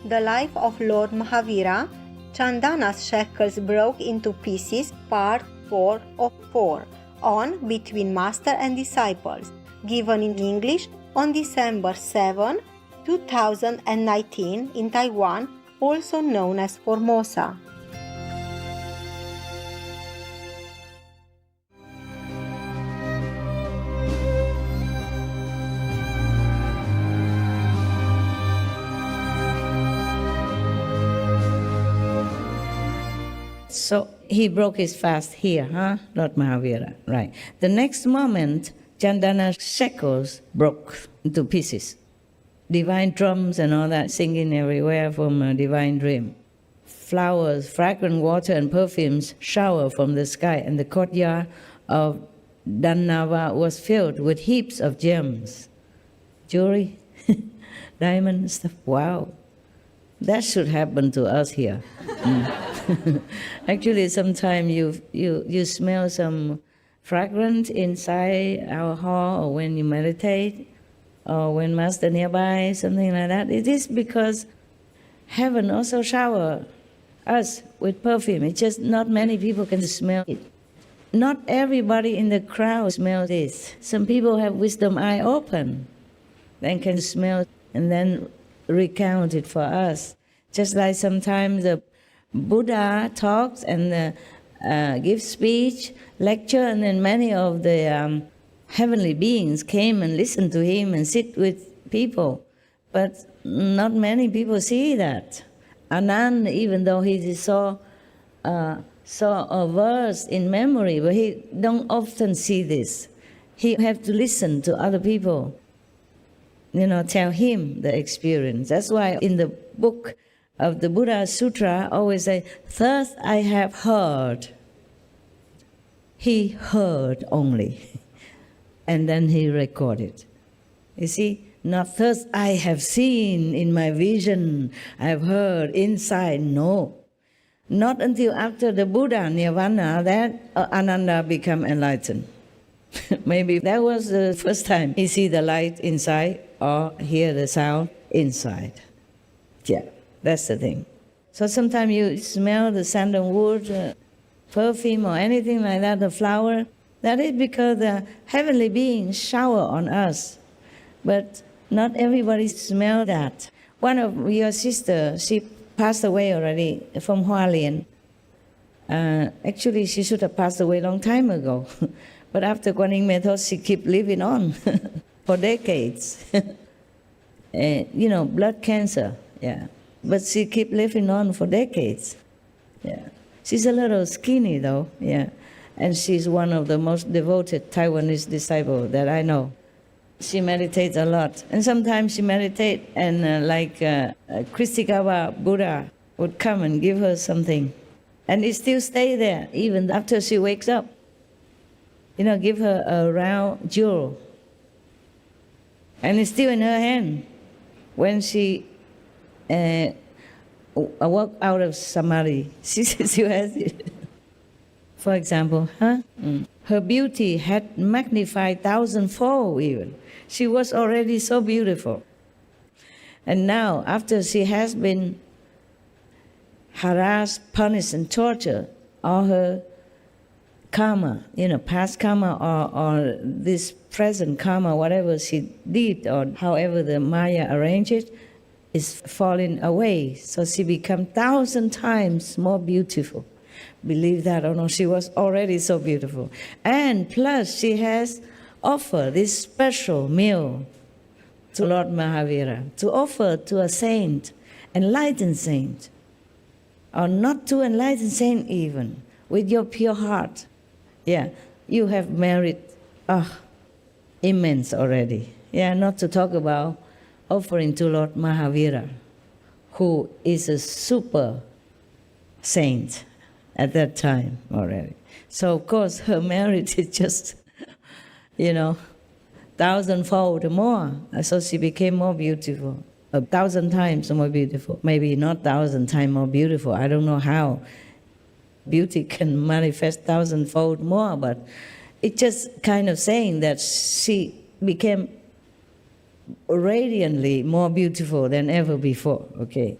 The Life of Lord Mahavira, Chandana's shackles broke into pieces, part 4 of 4, on Between Master and Disciples, given in English on December 7, 2019 in Taiwan, also known as Formosa. So he broke his fast here, Lord Mahavira, right. The next moment, Chandana's shackles broke into pieces. Divine drums and all that singing everywhere from a divine dream. Flowers, fragrant water and perfumes shower from the sky, and the courtyard of Dannava was filled with heaps of gems. Jewelry, diamonds, stuff. Wow. That should happen to us here. Actually, sometimes you smell some fragrance inside our hall, or when you meditate, or when Master nearby, something like that. It is because heaven also shower us with perfume. It's just not many people can smell it. Not everybody in the crowd smells this. Some people have wisdom eye open, then can smell and then recount it for us. Just like sometimes the Buddha talks and gives speech, lecture, and then many of the heavenly beings came and listened to him and sit with people. But not many people see that. Anand, even though he saw a verse in memory, but he don't often see this. He have to listen to other people, tell him the experience. That's why in the book of the Buddha Sutra always say, "Thus I have heard." He heard only, and then he recorded. You see, not thus I have seen in my vision, I have heard inside. No, not until after the Buddha Nirvana that Ananda become enlightened. Maybe that was the first time he see the light inside or hear the sound inside. Yeah. That's the thing. So sometimes you smell the sandalwood perfume or anything like that, the flower. That is because the heavenly beings shower on us. But not everybody smell that. One of your sisters, she passed away already from Hualien. Actually, she should have passed away a long time ago. But after Kuan Yin method, she keep living on for decades. Blood cancer, yeah. But she keep living on for decades. Yeah. She's a little skinny though, yeah. And she's one of the most devoted Taiwanese disciples that I know. She meditates a lot. And sometimes she meditates and Christikawa Buddha would come and give her something. And it still stay there even after she wakes up. Give her a round jewel. And it's still in her hand when she walk out of samadhi. She has it. For example, her beauty had magnified thousandfold even. She was already so beautiful. And now, after she has been harassed, punished, and tortured, all her karma, past karma or this present karma, whatever she did or however the Maya arranged it, is falling away. So she become 1,000 times more beautiful. Believe that or not, she was already so beautiful. And plus she has offered this special meal to Lord Mahavira, to offer to a saint, enlightened saint, or not to enlightened saint even, with your pure heart. Yeah, you have merit immense already. Yeah, not to talk about offering to Lord Mahavira, who is a super saint at that time already. So of course her merit is just, thousandfold more. So she became more beautiful, 1,000 times more beautiful. Maybe not 1,000 times more beautiful. I don't know how beauty can manifest thousandfold more, but it's just kind of saying that she became radiantly more beautiful than ever before, okay?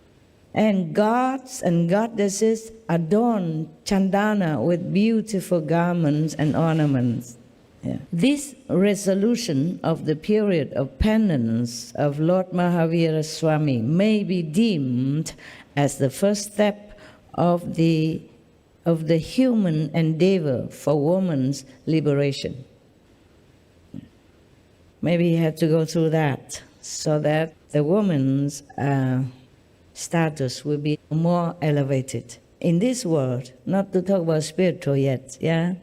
And gods and goddesses adorn Chandana with beautiful garments and ornaments. Yeah. This resolution of the period of penance of Lord Mahavira Swami may be deemed as the first step of the human endeavor for woman's liberation. Maybe you have to go through that so that the woman's status will be more elevated in this world, not to talk about spiritual yet, yeah?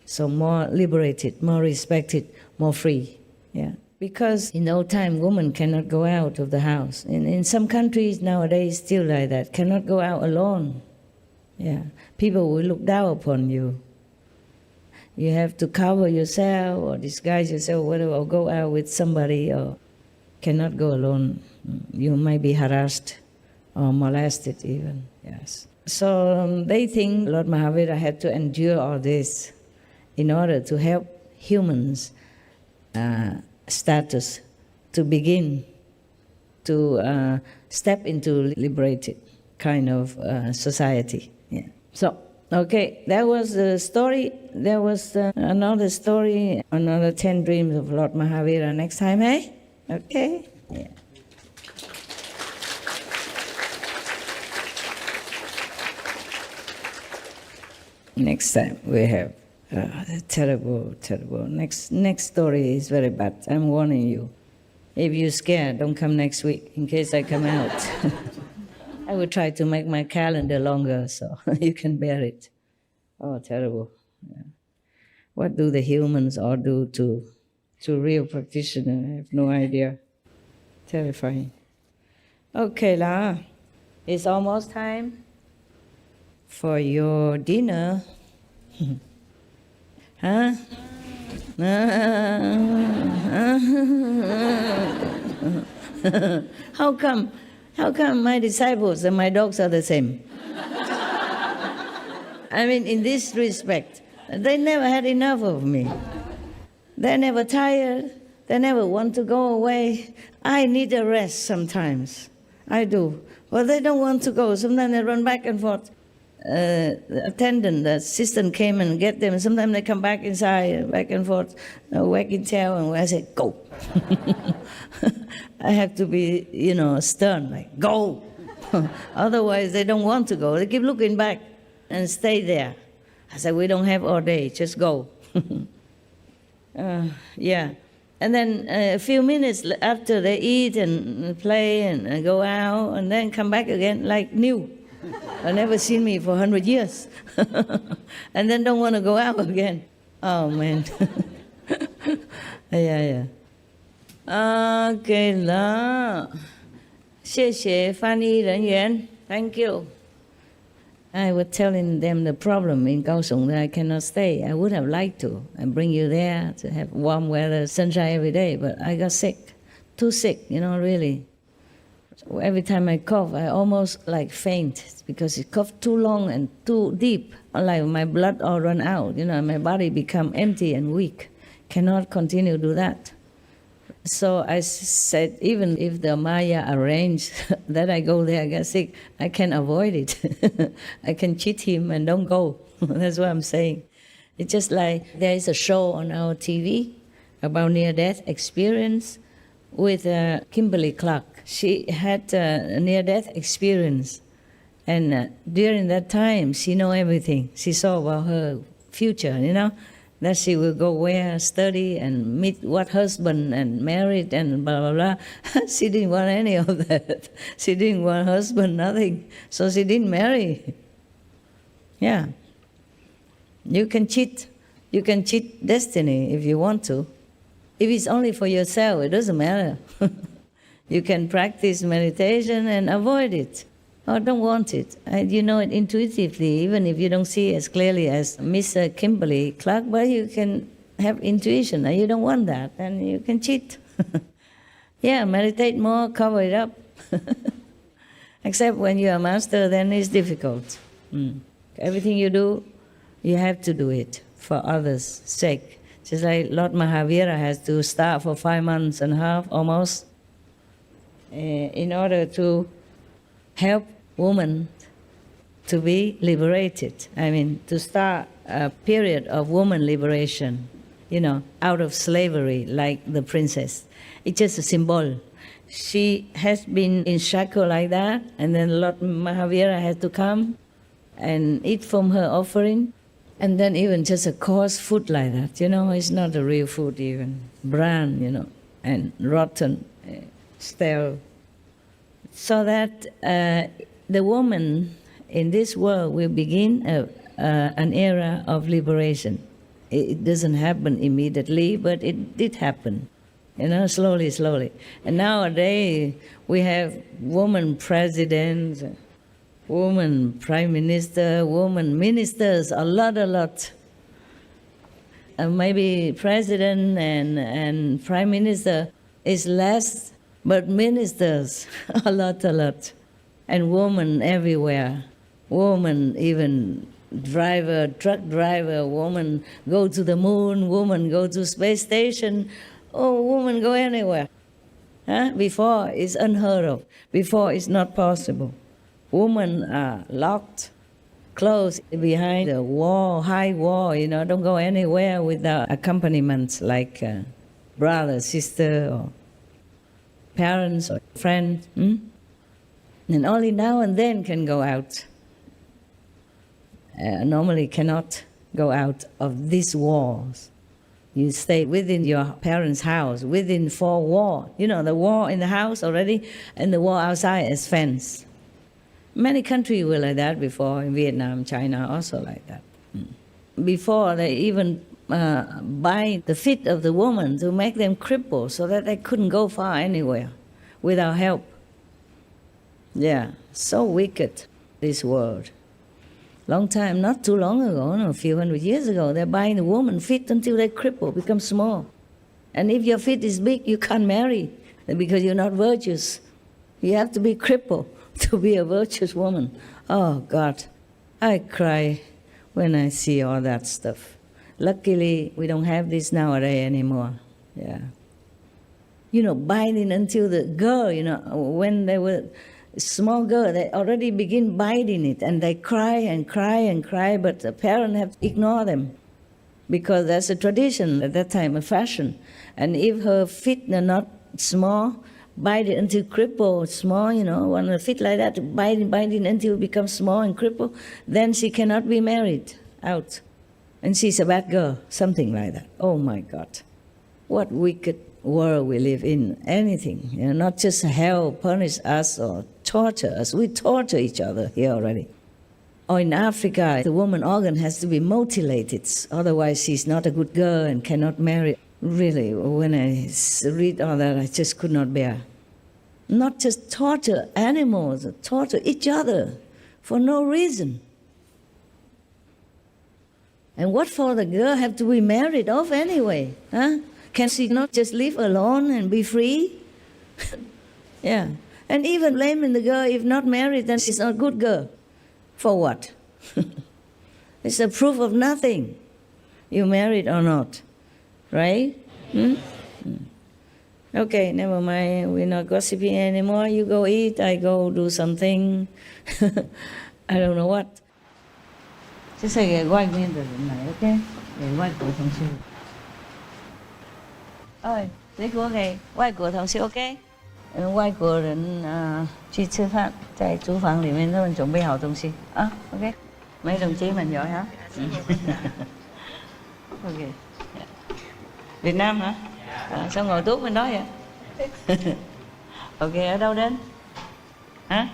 So more liberated, more respected, more free, yeah? Because in old time, women cannot go out of the house. In some countries nowadays, still like that, cannot go out alone, yeah? People will look down upon you. You have to cover yourself or disguise yourself, whatever, or go out with somebody, or cannot go alone. You might be harassed or molested even, yes. So they think Lord Mahavira had to endure all this in order to help humans' status to begin to step into liberated kind of society. Yeah. So, okay, that was the story. There was another story, another 10 dreams of Lord Mahavira next time, eh? Okay? Yeah. Next time we have terrible. Next story is very bad. I'm warning you. If you're scared, don't come next week in case I come out. I will try to make my calendar longer so you can bear it. Oh, terrible. Yeah. What do the humans all do to real practitioners? I have no idea. Terrifying. Okay, La. It's almost time for your dinner. Huh? How come my disciples and my dogs are the same? I mean, in this respect, they never had enough of me. They're never tired. They never want to go away. I need a rest sometimes. I do. But they don't want to go. Sometimes they run back and forth. The attendant, the assistant came and get them. Sometimes they come back inside, back and forth, wagging tail, and I say, go. I have to be, stern, like, go. Otherwise, they don't want to go. They keep looking back and stay there. I said, we don't have all day, just go. Yeah. And then a few minutes after they eat and play and go out, and then come back again like new. I've never seen me for 100 years. And then don't want to go out again. Oh, man. Yeah. Okay, la. 谢谢翻译人员. Thank you. I was telling them the problem in Kaohsiung that I cannot stay. I would have liked to and bring you there to have warm weather, sunshine every day, but I got sick. Too sick, really. So every time I cough, I almost like faint because it coughed too long and too deep. Like my blood all run out, my body become empty and weak. Cannot continue to do that. So I said, even if the Maya arranged that I go there, I get sick, I can avoid it. I can cheat him and don't go. That's what I'm saying. It's just like there is a show on our TV about near-death experience with Kimberly Clark. She had a near-death experience. And during that time, she know everything. She saw about her future, that she will go where, study, and meet what husband, and married, and blah, blah, blah. She didn't want any of that. She didn't want husband, nothing. So she didn't marry. Yeah. You can cheat. You can cheat destiny if you want to. If it's only for yourself, it doesn't matter. You can practice meditation and avoid it. Or don't want it. You know it intuitively, even if you don't see as clearly as Miss Kimberly Clark, but you can have intuition. You don't want that, and you can cheat. Yeah, meditate more, cover it up. Except when you're a master, then it's difficult. Everything you do, you have to do it for others' sake. Just like Lord Mahavira has to starve for 5 months and a half almost in order to help women to be liberated. I mean, to start a period of woman liberation, out of slavery, like the princess. It's just a symbol. She has been in shackle like that, and then Lord Mahavira had to come and eat from her offering. And then even just a coarse food like that, it's not a real food even. Bran, and rotten, stale. So that the woman in this world will begin an era of liberation. It doesn't happen immediately, but it did happen, slowly, slowly. And nowadays we have woman presidents, woman prime minister, woman ministers, a lot. Maybe president and prime minister is less, but ministers, a lot. And woman everywhere. Woman even truck driver, woman go to the moon, woman go to space station, woman go anywhere. Before it's unheard of. Before it's not possible. Women are locked, closed behind the wall, high wall, don't go anywhere without accompaniments like brother, sister, or parents, or friends. And only now and then can go out. Normally cannot go out of these walls. You stay within your parents' house, within 4 walls. The wall in the house already, and the wall outside is fence. Many countries were like that before, in Vietnam, China, also like that. Before, they even bind the feet of the woman to make them cripple so that they couldn't go far anywhere without help. Yeah, so wicked, this world. Long time, not too long ago, a few hundred years ago, they bind the woman's feet until they cripple, become small. And if your feet is big, you can't marry because you're not virtuous. You have to be crippled to be a virtuous woman. Oh, God, I cry when I see all that stuff. Luckily, we don't have this nowadays anymore. Yeah. Biting until the girl, when they were small girl, they already begin biting it, and they cry and cry and cry, but the parents have to ignore them because that's a tradition at that time, a fashion. And if her feet are not small, bite it until cripple, small, one of the feet like that, biting until it becomes small and cripple, then she cannot be married out. And she's a bad girl, something like that. Oh my God. What wicked world we live in. Anything, not just hell punish us or torture us. We torture each other here already. Or in Africa, the woman organ has to be mutilated, otherwise she's not a good girl and cannot marry. Really, when I read all that, I just could not bear. Not just torture animals, torture each other for no reason. And what for the girl have to be married off anyway? Can she not just live alone and be free? Yeah. And even blaming the girl, if not married, then she's not a good girl. For what? It's a proof of nothing. You married or not. Right? Okay, never mind. We're not gossiping anymore. You go eat, I go do something. I don't know what. Just say, quay nguyên từ này, ok? Để quay của同事. Ơi, lấy của kìa, quay của同事 OK？ 外国人去吃饭，在厨房里面他们准备好东西啊 ，OK？ Mấy đồng chí mình giỏi hả? OK. Việt Nam hả? Sao ngồi tuốt bên đó vậy? OK, ở đâu đến? Hả?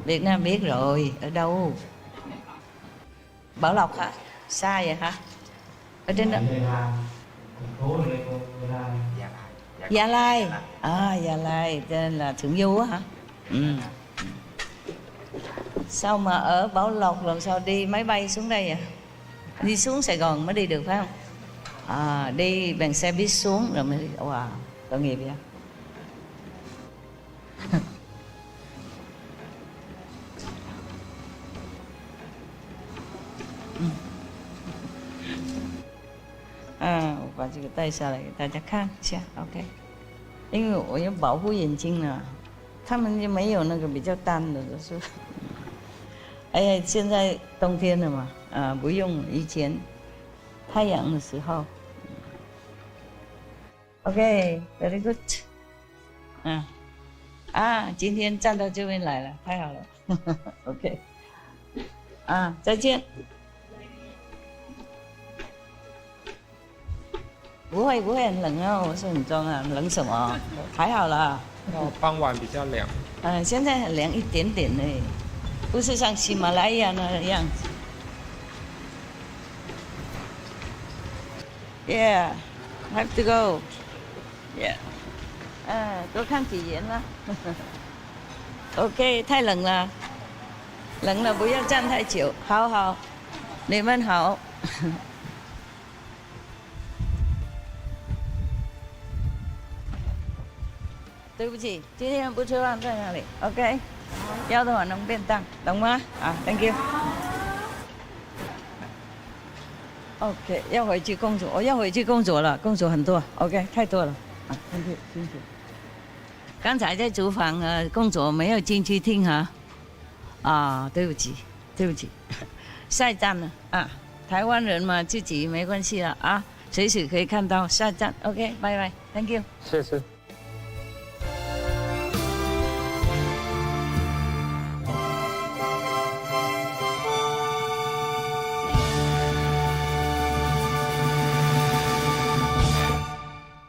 Việt Nam biết rồi, ở đâu? Bảo Lộc hả? Xa vậy hả? Ở trên đó. Gia Lai. Gia Lai, tên là Thượng Du á hả? Sao mà ở Bảo Lộc làm sao đi máy bay xuống đây vậy? Đi xuống Sài Gòn mới đi được phải không? Đi bằng xe buýt xuống rồi mới đi. Wow, tội nghiệp vậy.把这个带下来给大家看一下 ，OK。因为我要保护眼睛呢，他们就没有那个比较淡的，就是。哎呀，现在冬天了嘛，不用以前太阳的时候。OK，very good。今天站到这边来了，太好了。OK， 再见。不会很冷啊，我是很重啊，冷什么？还好啦。傍晚比较凉。现在很凉一点点呢，不是像喜马拉雅那个样子。Yeah, have to go. Yeah. 多看几眼啦。OK， 太冷了，冷了不要站太久。好，你们好。对不起，今天不吃饭在哪里 ？OK， 要的话能便当，懂吗？Thank you。OK， 要回去工作，我要回去工作了，工作很多。OK， 太多了。Thank you， 谢谢。刚才在厨房工作没有进去听哈。对不起，下一站了台湾人嘛，自己没关系了随时可以看到下一站。OK， 拜拜 ，Thank you。谢谢。